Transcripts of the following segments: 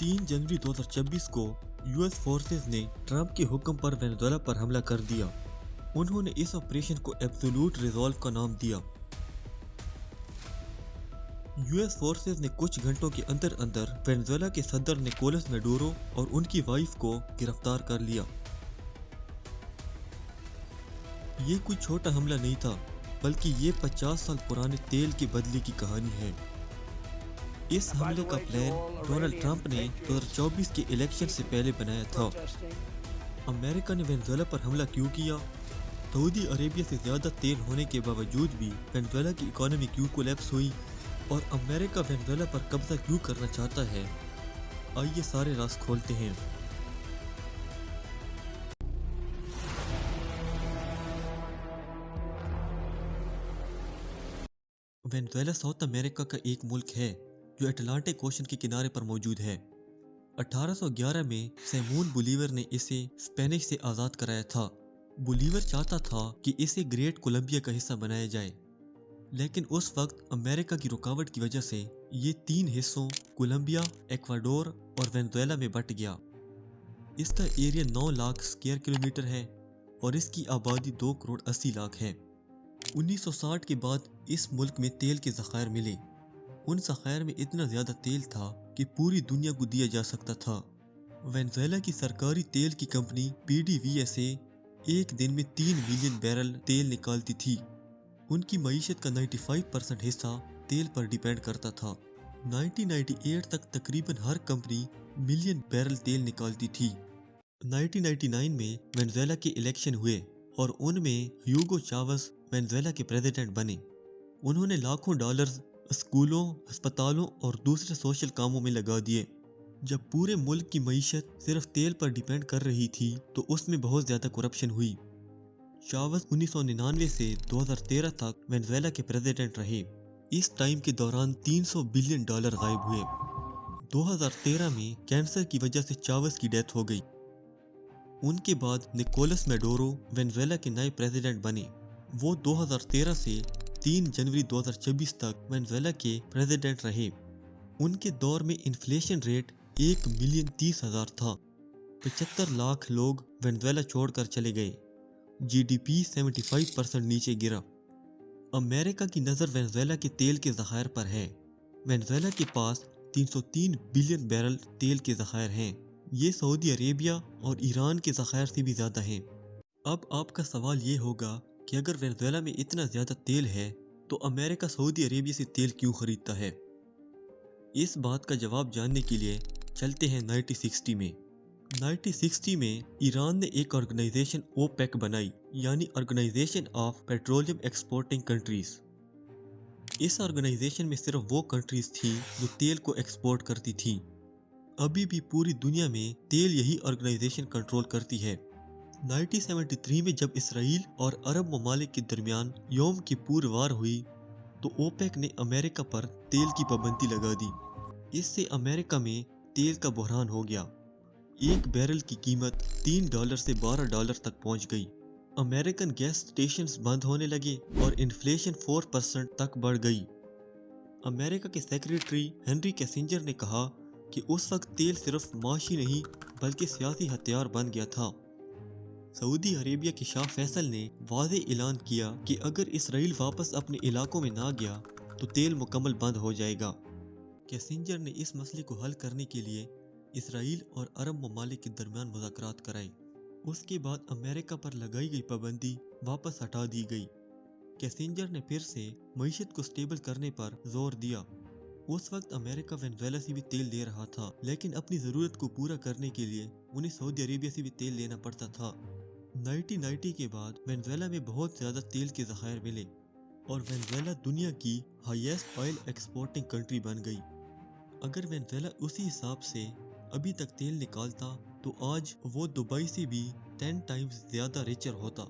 3 जनवरी 2026 को US forces ने Trump के हुक्म पर वेनेजुएला पर हमला कर दिया। उन्होंने इस ऑपरेशन को एब्सोल्यूट रिजॉल्व का नाम दिया। यूएस फोर्सेस ने कुछ घंटों के अंदर अंदर वेनेजुएला के सदर निकोलस मेडुरो और उनकी वाइफ को गिरफ्तार कर लिया। ये कोई छोटा हमला नहीं था, बल्कि ये 50 साल पुराने तेल के बदले की कहानी है। इस हमले का प्लान डोनाल्ड ट्रंप ने 2024 के इलेक्शन से पहले बनाया था। अमेरिका ने वेनेजुएला पर हमला क्यों किया? सऊदी अरेबिया से ज़्यादा तेल होने के बावजूद भी वेनेजुएला की इकोनॉमी क्यों कोलैप्स हुई? और अमेरिका वेनेजुएला पर कब्जा क्यों करना चाहता है? आइए सारे राज खोलते हैं। वेनेजुएला साउथ अमेरिका का एक मुल्क है जो अटलांटिक ओशन के किनारे पर मौजूद है। 1811 में सिमोन बोलीवर ने इसे स्पेनिश से आज़ाद कराया था। बोलीवर चाहता था कि इसे ग्रेट कोलंबिया का हिस्सा बनाया जाए, लेकिन उस वक्त अमेरिका की रुकावट की वजह से ये 3 हिस्सों कोलंबिया, इक्वाडोर और वेनेजुएला में बंट गया। इसका एरिया 9 लाख स्क्वायर किलोमीटर है और इसकी आबादी 2 करोड़ 80 लाख है। 1960 के बाद इस मुल्क में तेल के ज़खायर मिले। उन ज़खायर में इतना ज़्यादा तेल था कि पूरी दुनिया को दिया जा सकता था। वेनेजुएला की सरकारी तेल की कंपनी PDVSA एक दिन में 3 मिलियन बैरल तेल निकालती थी। उनकी मईशत का 95% हिस्सा तेल पर डिपेंड करता था। 1998 तक तकरीबन हर कंपनी मिलियन बैरल तेल निकालती थी। 1999 में वेनेजुएला के इलेक्शन हुए और उनमें ह्यूगो चावेज़ वेनेजुएला के प्रेसिडेंट बने। उन्होंने लाखों डॉलर्स स्कूलों, अस्पतालों और दूसरे सोशल कामों में लगा दिए। जब पूरे मुल्क की मईशत सिर्फ तेल पर डिपेंड कर रही थी तो उसमें बहुत ज़्यादा करप्शन हुई। चावेज़ 1999 से 2013 तक वेनेजुएला के प्रेसिडेंट रहे। इस टाइम के दौरान $300 बिलियन गायब हुए। 2013 में कैंसर की वजह से चावेज़ की डेथ हो गई। उनके बाद निकोलस मेडुरो वेनेजुएला के नए प्रेसिडेंट बने। वो 2013 से 3 जनवरी 2026 तक वेनेजुएला के प्रेसिडेंट रहे। उनके दौर में इन्फ्लेशन रेट 1,30,000 था। 75 लाख लोग वेनेजुएला छोड़कर चले गए। GDP 75% नीचे गिरा। अमेरिका की नज़र वेनेजुएला के तेल के ज़खायर पर है। वेनेजुएला के पास 303 बिलियन बैरल तेल के ज़खायर हैं। ये सऊदी अरेबिया और ईरान के ज़खायर से भी ज़्यादा हैं। अब आपका सवाल ये होगा कि अगर वेनेजुएला में इतना ज़्यादा तेल है तो अमेरिका सऊदी अरेबिया से तेल क्यों खरीदता है? इस बात का जवाब जानने के लिए चलते हैं 1960 में। 1960 में ईरान ने एक ऑर्गेनाइजेशन OPEC बनाई, यानी organisation of petroleum exporting countries. इस ऑर्गेनाइजेशन में सिर्फ वो कंट्रीज थी जो तेल को एक्सपोर्ट करती थी। अभी भी पूरी दुनिया में तेल यही ऑर्गेनाइजेशन कंट्रोल करती है। 1973 में जब इसराइल और अरब ममालिक के दरमियान योम किप्पुर वार हुई तो OPEC ने अमेरिका पर तेल की पाबंदी लगा दी। इससे अमेरिका में तेल का बहरान हो गया। एक बैरल की कीमत $3 से $12 तक पहुंच गई। अमेरिकन गैस स्टेशंस बंद होने लगे और इन्फ्लेशन 4% तक बढ़ गई। अमेरिका के सेक्रेटरी हेनरी किसिंजर ने कहा कि उस वक्त तेल सिर्फ माशी नहीं बल्कि सियासी हथियार बन गया था। सऊदी अरेबिया के शाह फैसल ने वाज़े ऐलान किया कि अगर इसराइल वापस अपने इलाकों में ना गया तो तेल मुकम्मल बंद हो जाएगा। किसिंजर ने इस मसले को हल करने के लिए इसराइल और अरब ममालिक के दरमियान मुज़ाकरात कराए। उसके बाद अमेरिका पर लगाई गई पाबंदी वापस हटा दी गई। किसिंजर ने फिर से मईशत को स्टेबल करने पर जोर दिया। उस वक्त अमेरिका वेनेजुएला से भी तेल ले रहा था, लेकिन अपनी ज़रूरत को पूरा करने के लिए उन्हें सऊदी अरेबिया से भी तेल लेना पड़ता था। 1990 के बाद वेनेजुएला में बहुत ज़्यादा तेल के ज़खायर मिले और वेनेजुएला दुनिया की हाईएस्ट ऑयल एक्सपोर्टिंग कंट्री बन गई। अगर वेनेजुएला उसी हिसाब से अभी तक तेल निकालता तो आज वो दुबई से भी 10 टाइम्स ज़्यादा रिचर होता।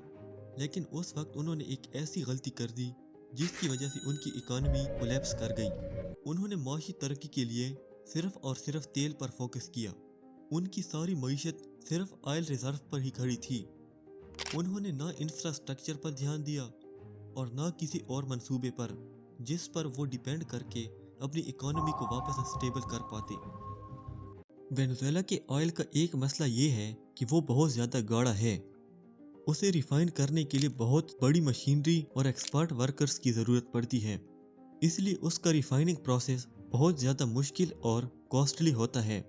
लेकिन उस वक्त उन्होंने एक ऐसी गलती कर दी जिसकी वजह से उनकी इकॉनमी कोलैप्स कर गई। उन्होंने माशी तरक्की के लिए सिर्फ और सिर्फ तेल पर फोकस किया। उनकी सारी मईशत सिर्फ ऑयल रिजर्व पर ही खड़ी थी। उन्होंने ना इंफ्रास्ट्रक्चर पर ध्यान दिया और ना किसी और मंसूबे पर जिस पर वो डिपेंड करके अपनी इकॉनमी को वापस स्टेबल कर पाते। वेनेजुएला के ऑयल का एक मसला ये है कि वो बहुत ज़्यादा गाढ़ा है। उसे रिफाइन करने के लिए बहुत बड़ी मशीनरी और एक्सपर्ट वर्कर्स की ज़रूरत पड़ती है, इसलिए उसका रिफाइनिंग प्रोसेस बहुत ज़्यादा मुश्किल और कॉस्टली होता है।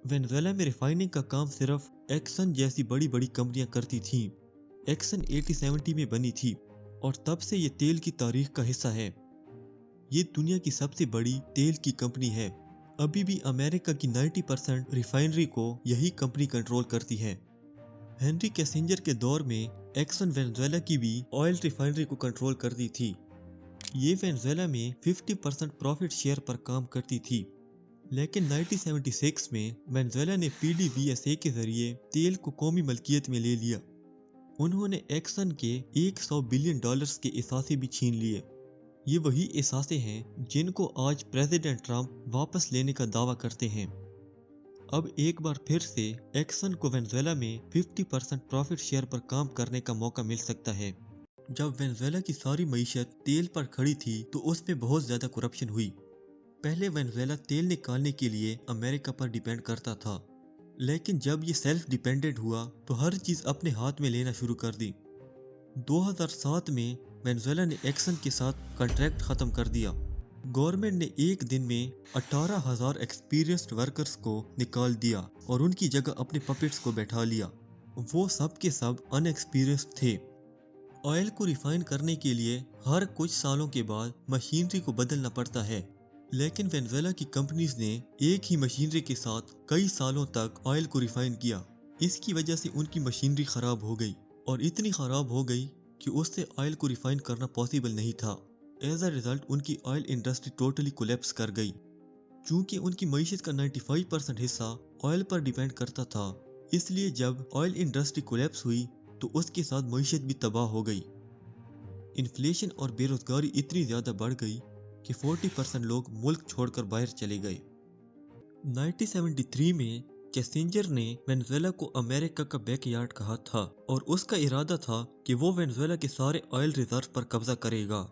वेनेजुएला में रिफाइनिंग का काम सिर्फ एक्सन जैसी बड़ी बड़ी कंपनियां करती थीं। एक्सन 1870 में बनी थी और तब से ये तेल की तारीख का हिस्सा है। ये दुनिया की सबसे बड़ी तेल की कंपनी है। अभी भी अमेरिका की 90% रिफाइनरी को यही कंपनी कंट्रोल करती है। हेनरी किसिंजर के दौर में एक्सन वेनेजुएला की भी ऑयल रिफाइनरी को कंट्रोल करती थी। ये वेनेजुएला में 50% प्रॉफिट शेयर पर काम करती थी, लेकिन 1976 में वेनेजुएला ने PDVSA के जरिए तेल को कौमी मलकियत में ले लिया। उन्होंने एक्सन के $100 बिलियन के एसासे भी छीन लिए। ये वही एसासे हैं जिनको आज प्रेसिडेंट ट्रंप वापस लेने का दावा करते हैं। अब एक बार फिर से एक्सन को वेनेजुएला में 50% प्रॉफिट शेयर पर काम करने का मौका मिल सकता है। जब वेनेजुएला की सारी मईशत तेल पर खड़ी थी तो उसमें बहुत ज़्यादा करप्शन हुई। पहले वेनेजुएला तेल निकालने के लिए अमेरिका पर डिपेंड करता था, लेकिन जब ये सेल्फ डिपेंडेंट हुआ तो हर चीज़ अपने हाथ में लेना शुरू कर दी। 2007 में वेनेजुएला ने एक्सन के साथ कॉन्ट्रैक्ट ख़त्म कर दिया। गवर्नमेंट ने एक दिन में 18,000 एक्सपीरियंस्ड वर्कर्स को निकाल दिया और उनकी जगह अपने पपेट्स को बैठा लिया। वो सब के सब अनएक्सपीरियंस्ड थे। ऑयल को रिफाइन करने के लिए हर कुछ सालों के बाद मशीनरी को बदलना पड़ता है, लेकिन वेनेजुएला की कंपनीज ने एक ही मशीनरी के साथ कई सालों तक ऑयल को रिफाइन किया। इसकी वजह से उनकी मशीनरी ख़राब हो गई और इतनी ख़राब हो गई कि उससे ऑयल को रिफाइन करना पॉसिबल नहीं था। एज अ रिज़ल्ट उनकी ऑयल इंडस्ट्री टोटली कोलैप्स कर गई। चूँकि उनकी मईशत का 95% हिस्सा ऑयल पर डिपेंड करता था, इसलिए जब ऑयल इंडस्ट्री कोलैप्स हुई तो उसके साथ मईशत भी तबाह हो गई। इन्फ्लेशन और बेरोजगारी इतनी ज़्यादा बढ़ गई कि 40% लोग मुल्क छोड़कर बाहर चले गए। 1973 में किसिंजर ने वेनेजुएला को अमेरिका का बैकयार्ड कहा था और उसका इरादा था कि वो वेनेजुएला के सारे ऑयल रिजर्व पर कब्जा करेगा,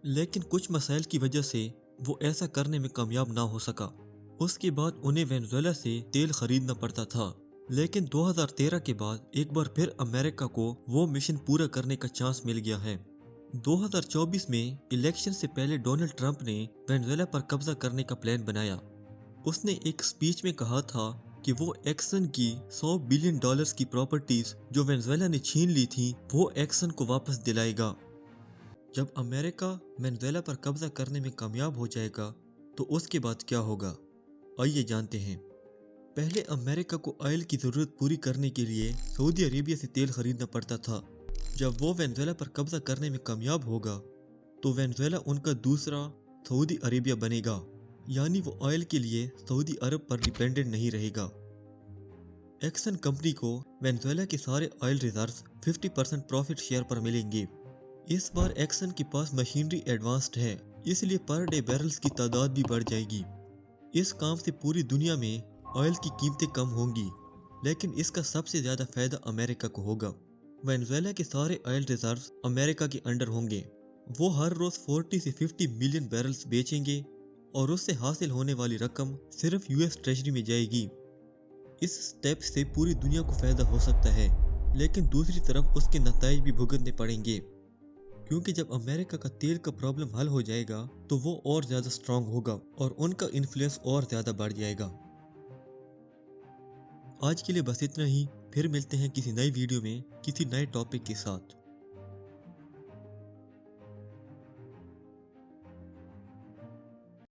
लेकिन कुछ मसाइल की वजह से वो ऐसा करने में कामयाब ना हो सका। उसके बाद उन्हें वेनेजुएला से तेल खरीदना पड़ता था, लेकिन 2013 के बाद एक बार फिर अमेरिका को वो मिशन पूरा करने का चांस मिल गया है। 2024 में इलेक्शन से पहले डोनाल्ड ट्रंप ने वेनेजुएला पर कब्जा करने का प्लान बनाया। उसने एक स्पीच में कहा था कि वो एक्सन की $100 बिलियन की प्रॉपर्टीज जो वेनेजुएला ने छीन ली थी वो एक्सन को वापस दिलाएगा। जब अमेरिका वेनेजुएला पर कब्जा करने में कामयाब हो जाएगा तो उसके बाद क्या होगा, आइए जानते हैं। पहले अमेरिका को ऑयल की ज़रूरत पूरी करने के लिए सऊदी अरेबिया से तेल खरीदना पड़ता था। जब वो वेनेजुएला पर कब्जा करने में कामयाब होगा तो वेनेजुएला उनका दूसरा सऊदी अरेबिया बनेगा, यानी वो ऑयल के लिए सऊदी अरब पर डिपेंडेंट नहीं रहेगा। एक्सन कंपनी को वेनेजुएला के सारे ऑयल रिजर्व्स 50% प्रॉफिट शेयर पर मिलेंगे। इस बार एक्सन के पास मशीनरी एडवांस्ड है, इसलिए पर डे बैरल्स की तादाद भी बढ़ जाएगी। इस काम से पूरी दुनिया में ऑयल की कीमतें कम होंगी, लेकिन इसका सबसे ज़्यादा फ़ायदा अमेरिका को होगा। वेनेजुएला के सारे ऑयल रिजर्व्स अमेरिका के अंडर होंगे। वो हर रोज़ 40 से 50 मिलियन बैरल्स बेचेंगे और उससे हासिल होने वाली रकम सिर्फ US ट्रेजरी में जाएगी। इस स्टेप से पूरी दुनिया को फ़ायदा हो सकता है, लेकिन दूसरी तरफ उसके नताइज भी भुगतने पड़ेंगे, क्योंकि जब अमेरिका का तेल का प्रॉब्लम हल हो जाएगा तो वो और ज़्यादा स्ट्रांग होगा और उनका इन्फ्लुएंस और ज़्यादा बढ़ जाएगा। आज के लिए बस इतना ही। फिर मिलते हैं किसी नई वीडियो में किसी नए टॉपिक के साथ।